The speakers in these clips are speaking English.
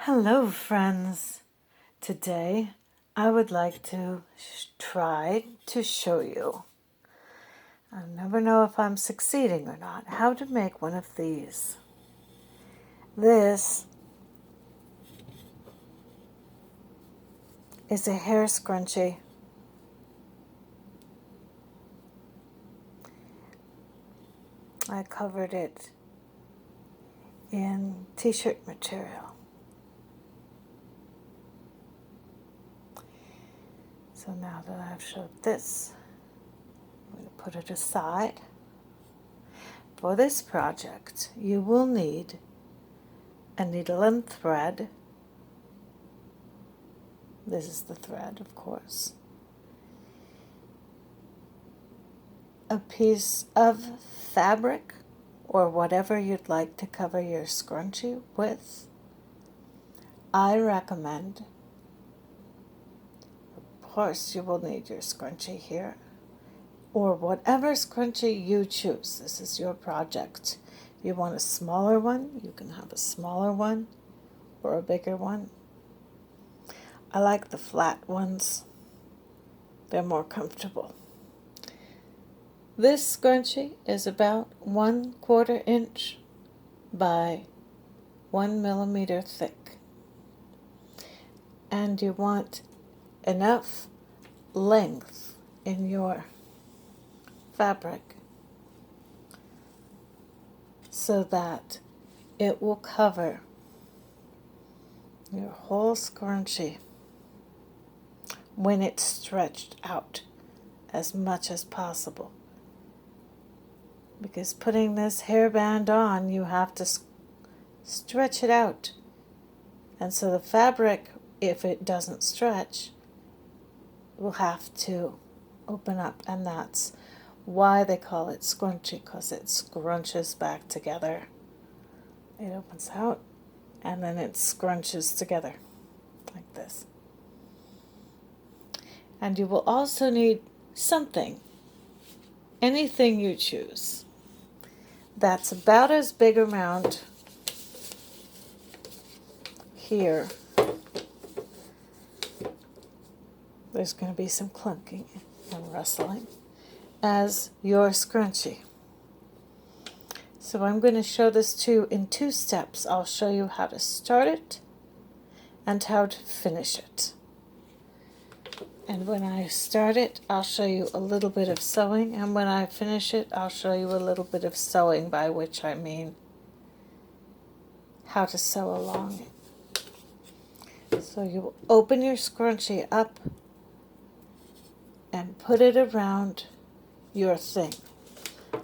Hello, friends. Today I would like to try to show you, I never know if I'm succeeding or not, how to make one of these. This is a hair scrunchie. I covered it in t-shirt material. So now that I've showed this, I'm going to put it aside. For this project, you will need a needle and thread. This is the thread, of course. A piece of fabric or whatever you'd like to cover your scrunchie with. I recommend, of course you will need your scrunchie here, or whatever scrunchie you choose. This is your project. If you want a smaller one, you can have a smaller one or a bigger one. I like the flat ones. They're more comfortable. This scrunchie is about 1/4 inch by 1 millimeter thick. And you want enough length in your fabric so that it will cover your whole scrunchie when it's stretched out as much as possible. Because putting this hairband on, you have to stretch it out. And so the fabric, if it doesn't stretch, will have to open up. And that's why they call it scrunchie, because it scrunches back together. It opens out and then it scrunches together like this. And you will also need something, anything you choose, that's about as big around here. There's going to be some clunking and rustling as your scrunchie. So I'm going to show this to you in 2 steps. I'll show you how to start it and how to finish it. And when I start it, I'll show you a little bit of sewing, and when I finish it, I'll show you a little bit of sewing, by which I mean how to sew along it. So you will open your scrunchie up and put it around your thing.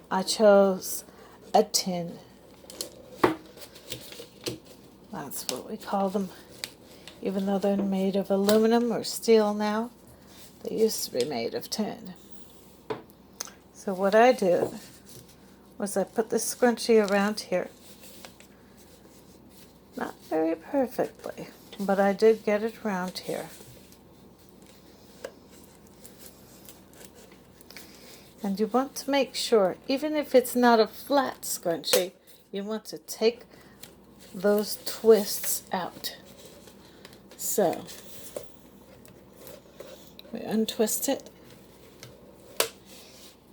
I chose a tin. That's what we call them. Even though they're made of aluminum or steel now, they used to be made of tin. So what I did was I put the scrunchie around here. Not very perfectly, but I did get it around here. And you want to make sure, even if it's not a flat scrunchie, you want to take those twists out. So we untwist it,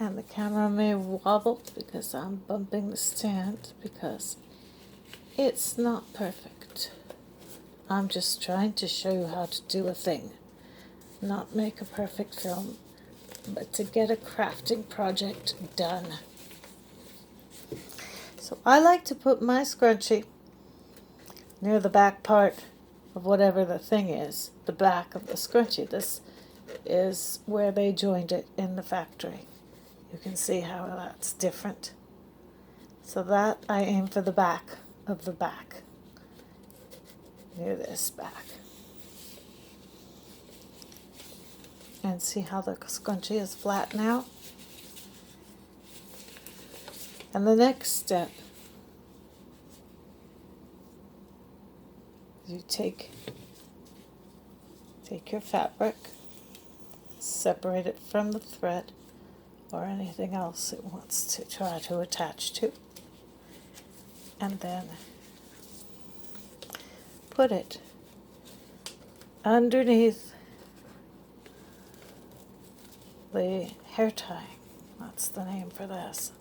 and the camera may wobble because I'm bumping the stand because it's not perfect. I'm just trying to show you how to do a thing, not make a perfect film, but to get a crafting project done. So I like to put my scrunchie near the back part of whatever the thing is, the back of the scrunchie. This is where they joined it in the factory. You can see how that's different. So that I aim for the back of the back, near this back. And see how the scrunchie is flat now? And the next step, you take your fabric, separate it from the thread or anything else it wants to try to attach to, and then put it underneath the hair tie. That's the name for this.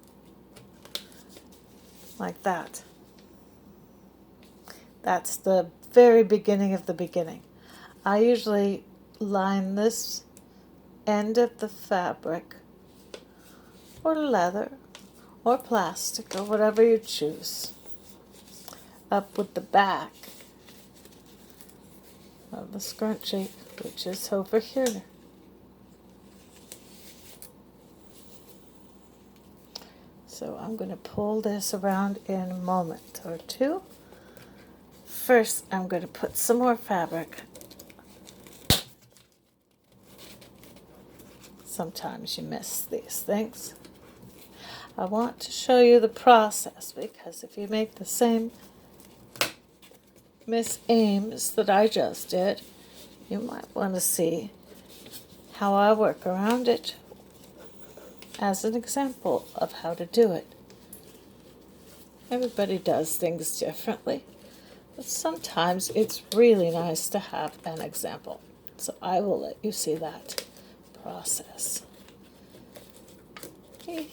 Like that. That's the very beginning of the beginning. I usually line this end of the fabric or leather or plastic or whatever you choose up with the back of the scrunchie, which is over here. So I'm going to pull this around in a moment or two. First, I'm going to put some more fabric. Sometimes you miss these things. I want to show you the process, because if you make the same misaims that I just did, you might want to see how I work around it as an example of how to do it. Everybody does things differently, but sometimes it's really nice to have an example. So I will let you see that process. Okay.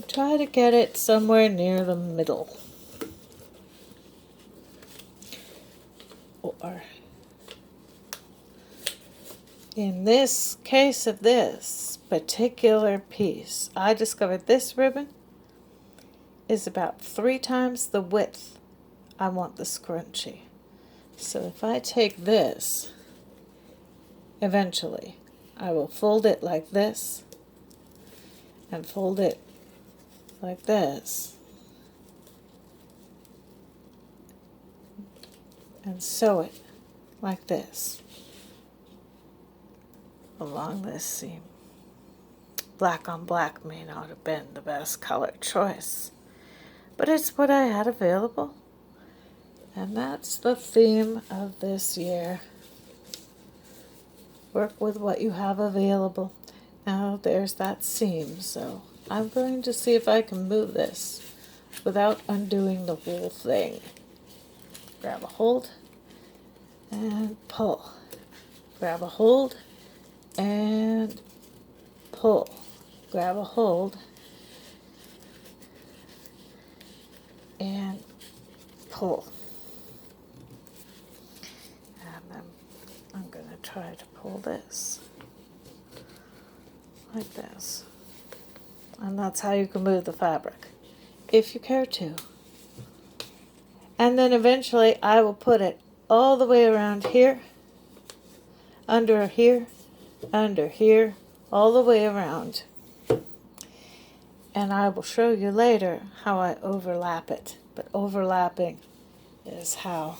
Try to get it somewhere near the middle. Or in this case of this particular piece, I discovered this ribbon is about 3 times the width I want the scrunchie. So if I take this, eventually I will fold it like this and fold it like this and sew it like this along this seam. Black on black may not have been the best color choice, but it's what I had available, and that's the theme of this year. Work with what you have available. Now there's that seam, so I'm going to see if I can move this without undoing the whole thing. Grab a hold and pull. Grab a hold and pull. Grab a hold and pull. And then I'm going to try to pull this like this. And that's how you can move the fabric, if you care to. And then eventually I will put it all the way around here, under here, all the way around. And I will show you later how I overlap it. But overlapping is how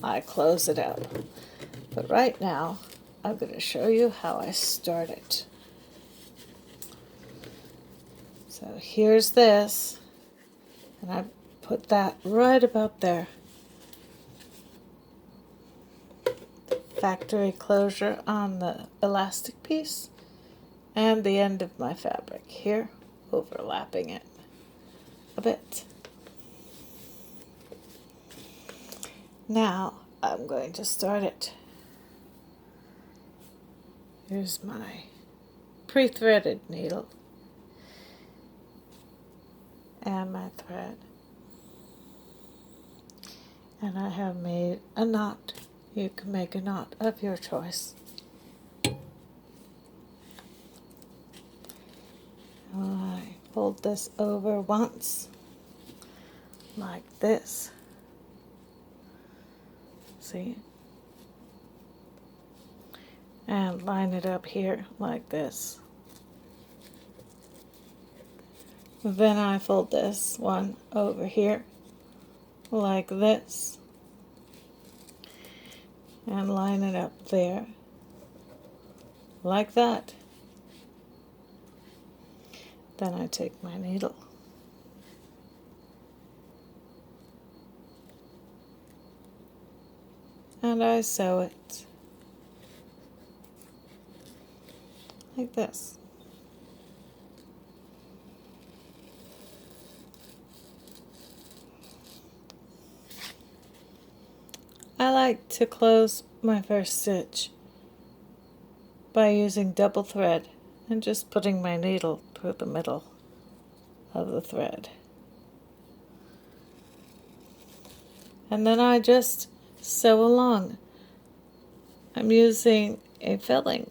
I close it up. But right now, I'm going to show you how I start it. So here's this, and I put that right about there. Factory closure on the elastic piece, and the end of my fabric here, overlapping it a bit. Now I'm going to start it. Here's my pre-threaded needle and my thread, and I have made a knot. You can make a knot of your choice. I fold this over once, like this. See? And line it up here like this. Then I fold this one over here like this and line it up there like that. Then I take my needle and I sew it like this. I like to close my first stitch by using double thread and just putting my needle through the middle of the thread. And then I just sew along. I'm using a filling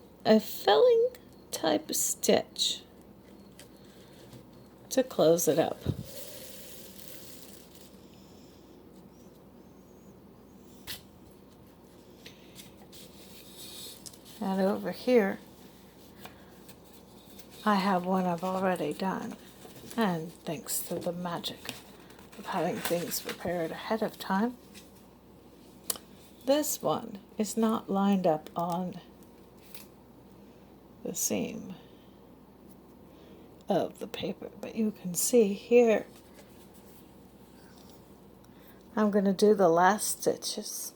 type stitch to close it up. And over here, I have one I've already done. And thanks to the magic of having things prepared ahead of time, this one is not lined up on the seam of the paper, but you can see here I'm going to do the last stitches.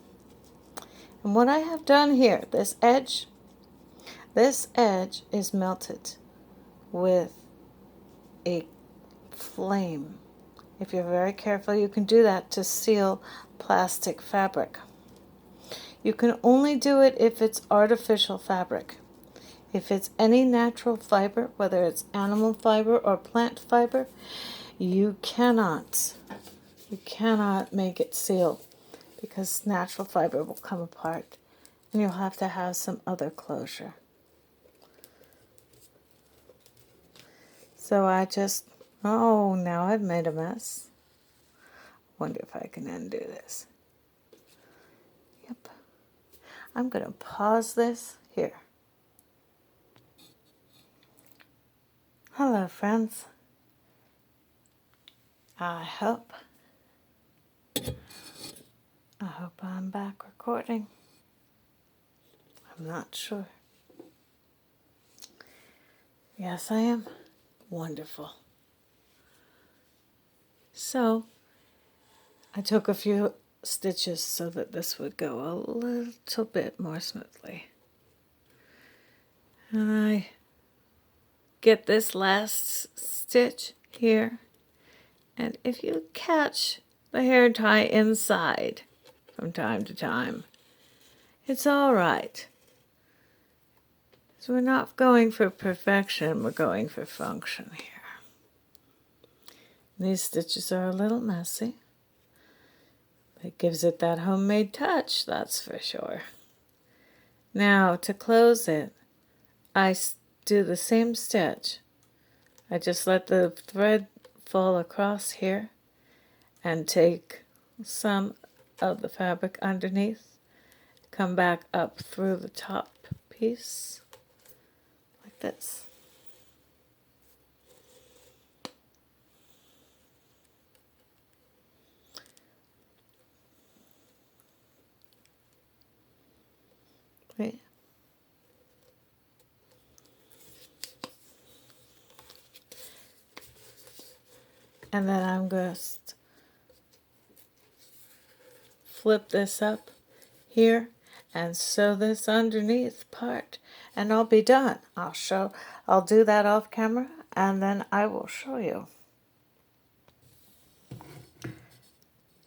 And what I have done here, this edge is melted with a flame. If you're very careful, you can do that to seal plastic fabric. You can only do it if it's artificial fabric. If it's any natural fiber, whether it's animal fiber or plant fiber, you cannot make it seal, because natural fiber will come apart and you'll have to have some other closure. So now I've made a mess. Wonder if I can undo this. Yep. I'm going to pause this here. Hello, friends. I hope I'm back recording. I'm not sure. Yes, I am. Wonderful. So, I took a few stitches so that this would go a little bit more smoothly. And I get this last stitch here. And if you catch the hair tie inside from time to time, it's all right. So we're not going for perfection, we're going for function here. These stitches are a little messy. It gives it that homemade touch, that's for sure. Now, to close it, I do the same stitch. I just let the thread fall across here and take some of the fabric underneath, come back up through the top piece, like this. Right. And then I'm going to flip this up here and sew this underneath part, and I'll be done. I'll do that off camera, and then I will show you.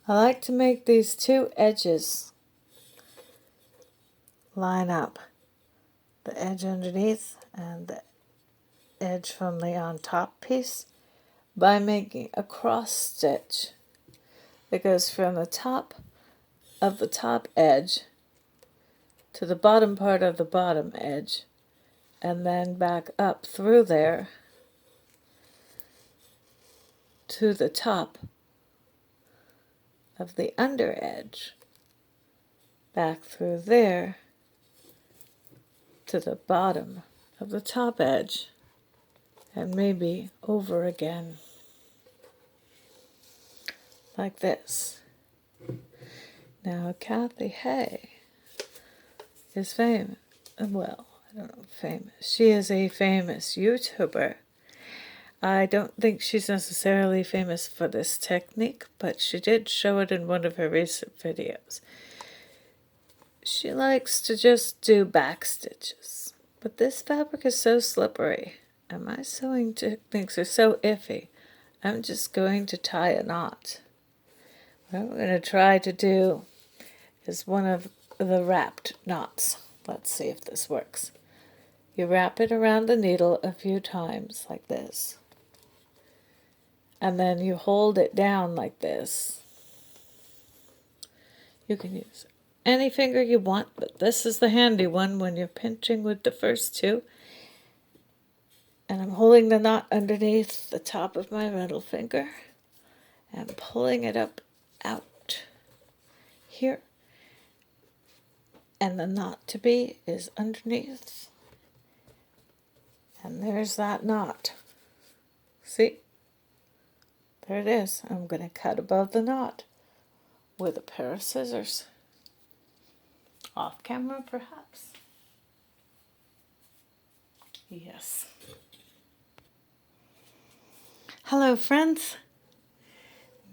I like to make these two edges line up, the edge underneath and the edge from the on top piece, by making a cross stitch that goes from the top of the top edge to the bottom part of the bottom edge, and then back up through there to the top of the under edge, back through there to the bottom of the top edge, and maybe over again, like this. Now, Cathy Hay is famous. Well, I don't know, famous. She is a famous YouTuber. I don't think she's necessarily famous for this technique, but she did show it in one of her recent videos. She likes to just do back stitches, but this fabric is so slippery, and my sewing techniques are so iffy, I'm just going to tie a knot. What I'm going to try to do is one of the wrapped knots. Let's see if this works. You wrap it around the needle a few times like this. And then you hold it down like this. You can use any finger you want, but this is the handy one when you're pinching with the first two. And I'm holding the knot underneath the top of my middle finger and pulling it up out here. And the knot to be is underneath. And there's that knot. See? There it is. I'm going to cut above the knot with a pair of scissors. Off camera, perhaps. Yes. Hello, friends.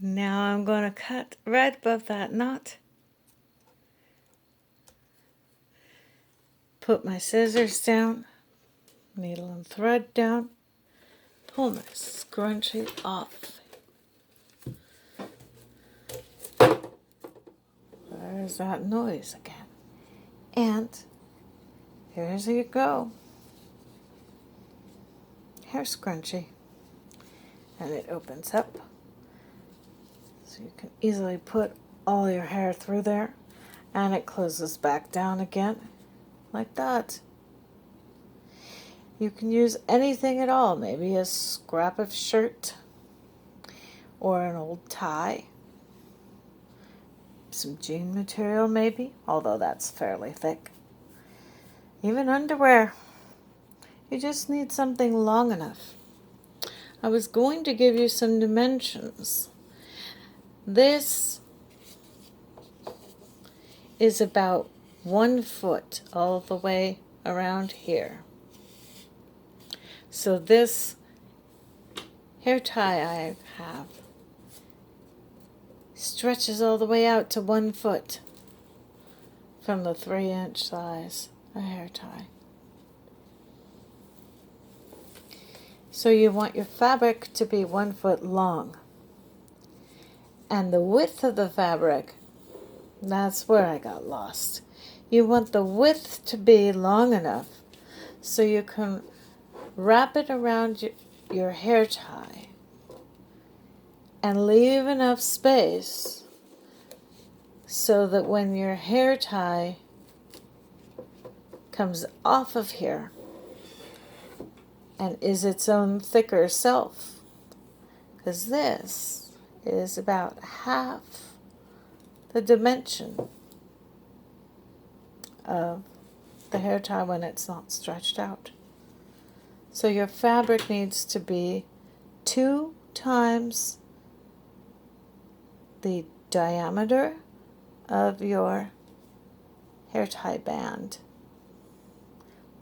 Now I'm going to cut right above that knot. Put my scissors down, needle and thread down, pull my scrunchie off. There's that noise again. And here's you go. Hair scrunchie. And it opens up. So you can easily put all your hair through there. And it closes back down again. Like that. You can use anything at all. Maybe a scrap of shirt. Or an old tie. Some jean material maybe. Although that's fairly thick. Even underwear. You just need something long enough. I was going to give you some dimensions. This is about 1 foot all the way around here. So this hair tie I have stretches all the way out to 1 foot from the 3-inch size, a hair tie. So you want your fabric to be 1 foot long. And the width of the fabric, that's where I got lost. You want the width to be long enough so you can wrap it around your hair tie and leave enough space so that when your hair tie comes off of here and is its own thicker self, because this is about half the dimension of the hair tie when it's not stretched out. So your fabric needs to be 2 times the diameter of your hair tie band,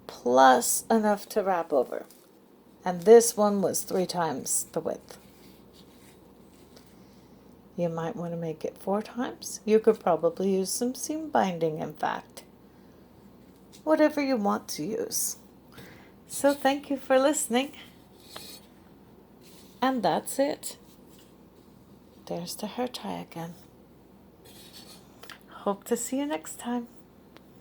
plus enough to wrap over. And this one was 3 times the width. You might want to make it 4 times. You could probably use some seam binding, in fact. Whatever you want to use. So thank you for listening. And that's it. There's the hair tie again. Hope to see you next time.